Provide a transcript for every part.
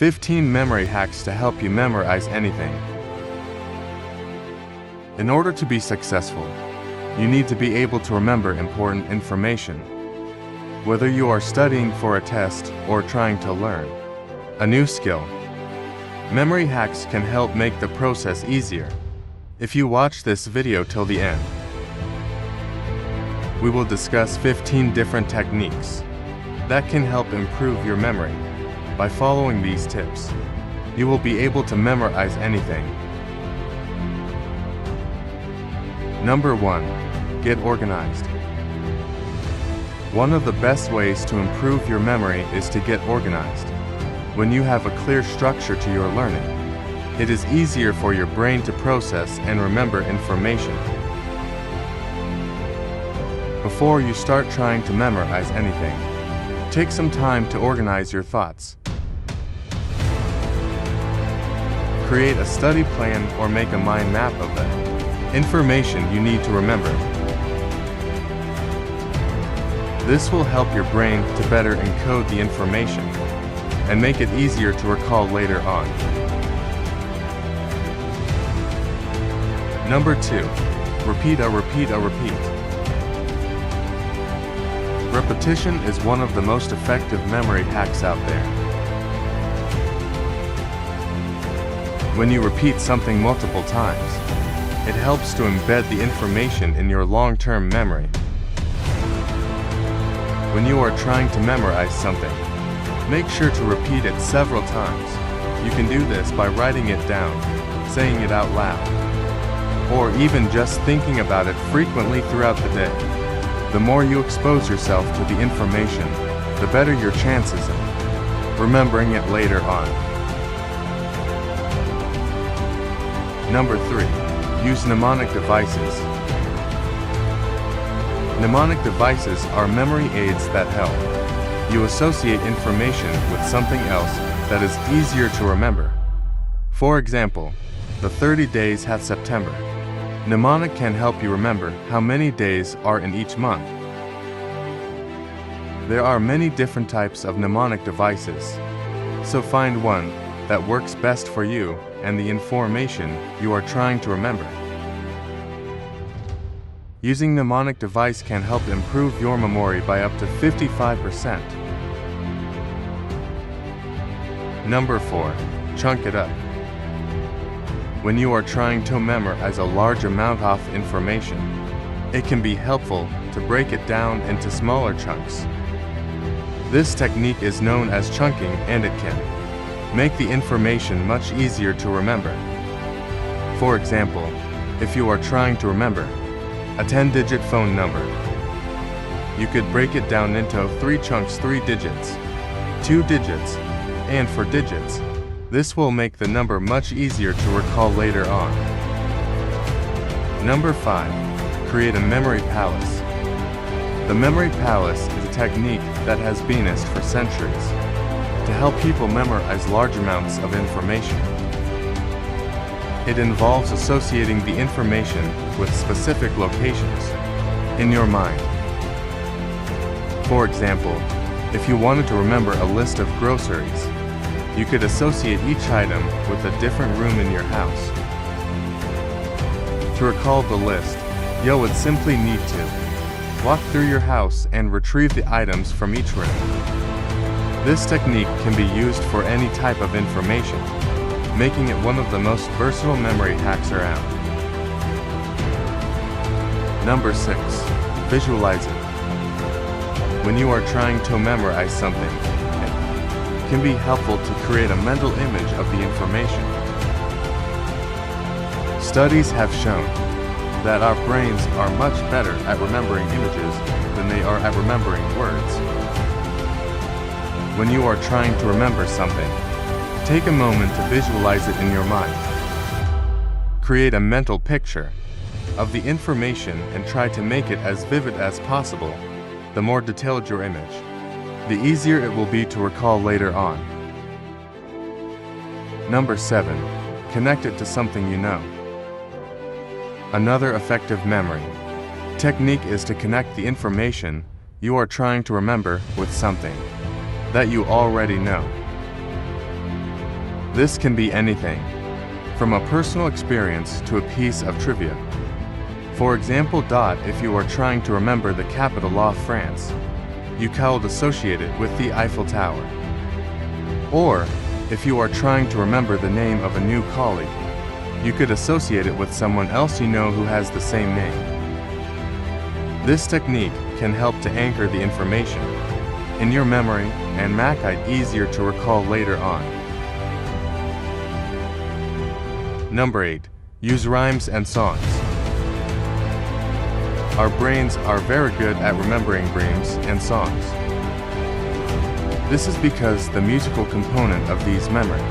15 memory hacks to help you memorize anything. In order to be successful, you need to be able to remember important information. Whether you are studying for a test or trying to learn a new skill, memory hacks can help make the process easier. If you watch this video till the end, we will discuss 15 different techniques that can help improve your memory. By following these tips, you will be able to memorize anything. Number 1. Get organized. One of the best ways to improve your memory is to get organized. When you have a clear structure to your learning, it is easier for your brain to process and remember information. Before you start trying to memorize anything, take some time to organize your thoughts. Create a study plan or make a mind map of the information you need to remember. This will help your brain to better encode the information and make it easier to recall later on. Number 2. Repeat. Repetition is one of the most effective memory hacks out there. When you repeat something multiple times, it helps to embed the information in your long-term memory. When you are trying to memorize something, make sure to repeat it several times. You can do this by writing it down, saying it out loud, or even just thinking about it frequently throughout the day. The more you expose yourself to the information, the better your chances of remembering it later on. Number 3. Use mnemonic devices. Mnemonic devices are memory aids that help you associate information with something else that is easier to remember. For example, the 30 days hath September. Mnemonic can help you remember how many days are in each month. There are many different types of mnemonic devices, so find one that works best for you and the information you are trying to remember. Using mnemonic device can help improve your memory by up to 55%. Number 4. Chunk it up. When you are trying to memorize a large amount of information, it can be helpful to break it down into smaller chunks. This technique is known as chunking, and it can make the information much easier to remember. For example, if you are trying to remember a 10-digit phone number, you could break it down into 3 chunks: 3 digits, 2 digits, and 4 digits. This will make the number much easier to recall later on. Number 5. Create a memory palace. The memory palace is a technique that has been used for centuries to help people memorize large amounts of information. It involves associating the information with specific locations in your mind. For example, if you wanted to remember a list of groceries, you could associate each item with a different room in your house. To recall the list, you would simply need to walk through your house and retrieve the items from each room. This technique can be used for any type of information, making it one of the most versatile memory hacks around. Number 6. Visualize it. When you are trying to memorize something, it can be helpful to create a mental image of the information. Studies have shown that our brains are much better at remembering images than they are at remembering words. When you are trying to remember something, take a moment to visualize it in your mind. Create a mental picture of the information and try to make it as vivid as possible. The more detailed your image, the easier it will be to recall later on. Number 7. Connect it to something you know. Another effective memory technique is to connect the information you are trying to remember with something that you already know. This can be anything, from a personal experience to a piece of trivia. For example, if you are trying to remember the capital of France, you could associate it with the Eiffel Tower. Or, if you are trying to remember the name of a new colleague, you could associate it with someone else you know who has the same name. This technique can help to anchor the information in your memory and make it easier to recall later on. Number 8. Use rhymes and songs. Our brains are very good at remembering rhymes and songs. This is because the musical component of these memory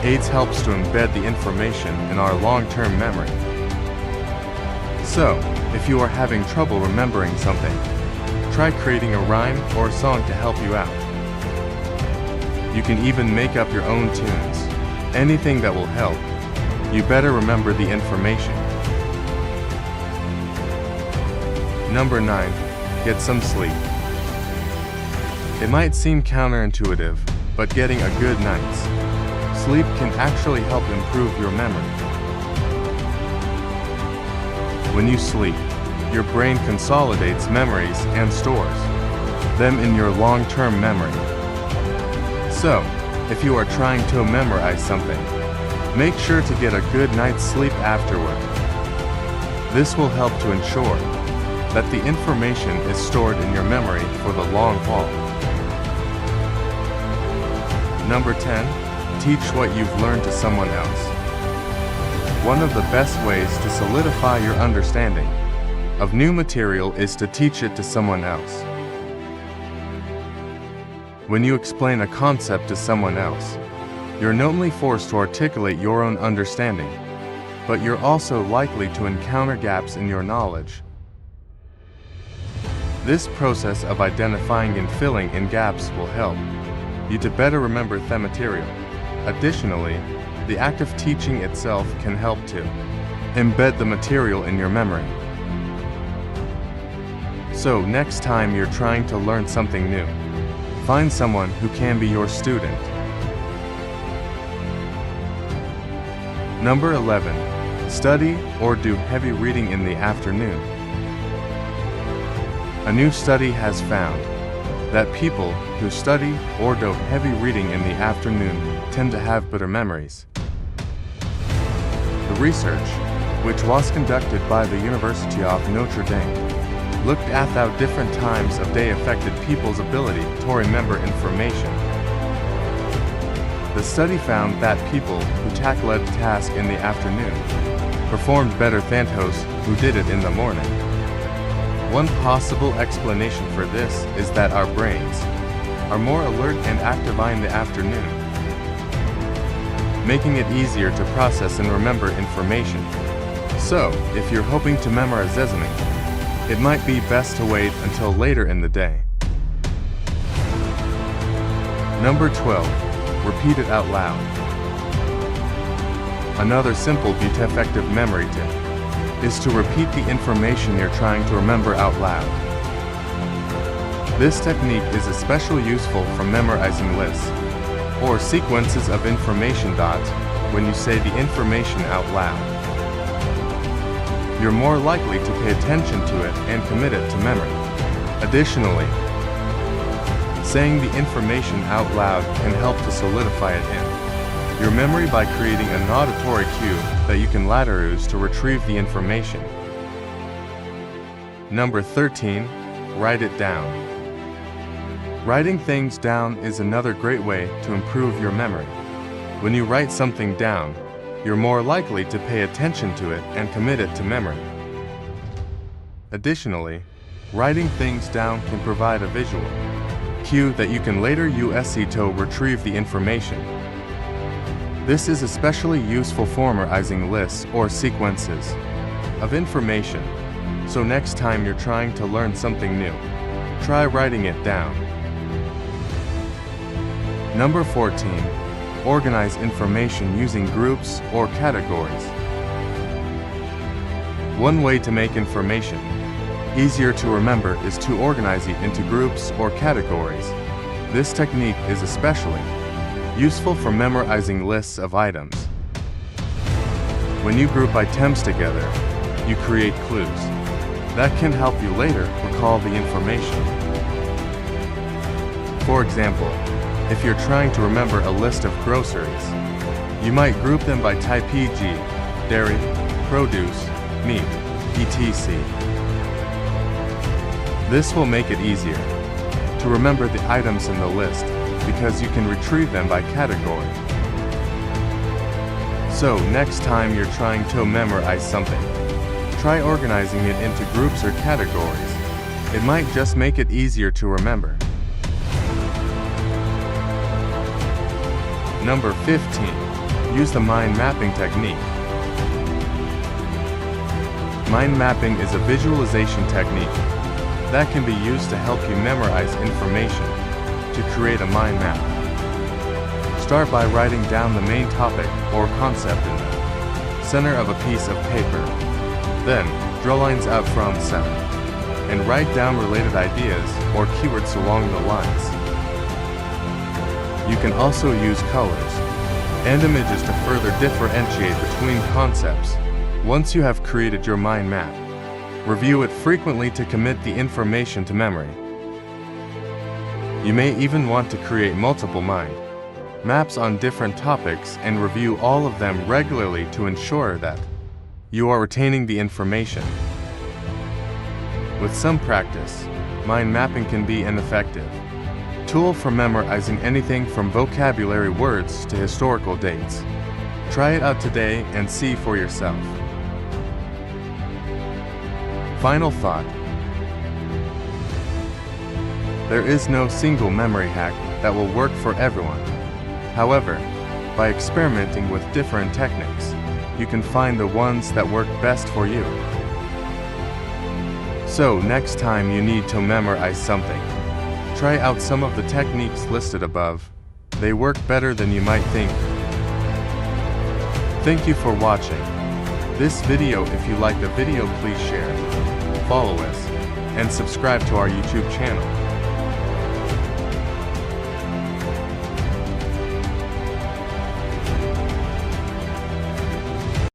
aids helps to embed the information in our long-term memory. So, if you are having trouble remembering something, try creating a rhyme or a song to help you out. You can even make up your own tunes. Anything that will help. You better remember the information. Number 9. Get some sleep. It might seem counterintuitive, but getting a good night's sleep can actually help improve your memory. When you sleep, your brain consolidates memories and stores them in your long-term memory. So, if you are trying to memorize something, make sure to get a good night's sleep afterward. This will help to ensure that the information is stored in your memory for the long haul. Number 10. Teach what you've learned to someone else. One of the best ways to solidify your understanding of new material is to teach it to someone else. When you explain a concept to someone else, you're not only forced to articulate your own understanding, but you're also likely to encounter gaps in your knowledge. This process of identifying and filling in gaps will help you to better remember the material. Additionally, the act of teaching itself can help to embed the material in your memory. So next time you're trying to learn something new, find someone who can be your student. Number 11. Study or do heavy reading in the afternoon. A new study has found that people who study or do heavy reading in the afternoon tend to have better memories. The research, which was conducted by the University of Notre Dame, looked at how different times of day affected people's ability to remember information. The study found that people who tackled tasks in the afternoon performed better than those who did it in the morning. One possible explanation for this is that our brains are more alert and active in the afternoon, making it easier to process and remember information. So, if you're hoping to memorize something, it might be best to wait until later in the day. Number 12. Repeat it out loud. Another simple but effective memory tip is to repeat the information you're trying to remember out loud. This technique is especially useful for memorizing lists or sequences of information. When you say the information out loud, you're more likely to pay attention to it and commit it to memory. Additionally, saying the information out loud can help to solidify it in your memory by creating an auditory cue that you can later use to retrieve the information. Number 13. Write it down. Writing things down is another great way to improve your memory. When you write something down, you're more likely to pay attention to it and commit it to memory. Additionally, writing things down can provide a visual cue that you can later use to retrieve the information. This is especially useful for memorizing lists or sequences of information. So next time you're trying to learn something new, try writing it down. Number 14. Organize information using groups or categories. One way to make information easier to remember is to organize it into groups or categories. This technique is especially useful for memorizing lists of items. When you group items together, you create clues that can help you later recall the information. For example, if you're trying to remember a list of groceries, you might group them by type e.g. dairy, produce, meat, etc. This will make it easier to remember the items in the list because you can retrieve them by category. So, next time you're trying to memorize something, try organizing it into groups or categories. It might just make it easier to remember. Number 15. Use the mind mapping technique. Mind mapping is a visualization technique that can be used to help you memorize information to create a mind map. Start by writing down the main topic or concept in the center of a piece of paper. Then, draw lines out from center and write down related ideas or keywords along the lines. You can also use colors and images to further differentiate between concepts. Once you have created your mind map, review it frequently to commit the information to memory. You may even want to create multiple mind maps on different topics and review all of them regularly to ensure that you are retaining the information. With some practice, mind mapping can be an effective tool for memorizing anything from vocabulary words to historical dates. Try it out today and see for yourself. Final thought. There is no single memory hack that will work for everyone. However, by experimenting with different techniques, you can find the ones that work best for you. So, next time you need to memorize something, try out some of the techniques listed above. They work better than you might think. Thank you for watching this video. If you liked the video, please share, follow us, and subscribe to our YouTube channel.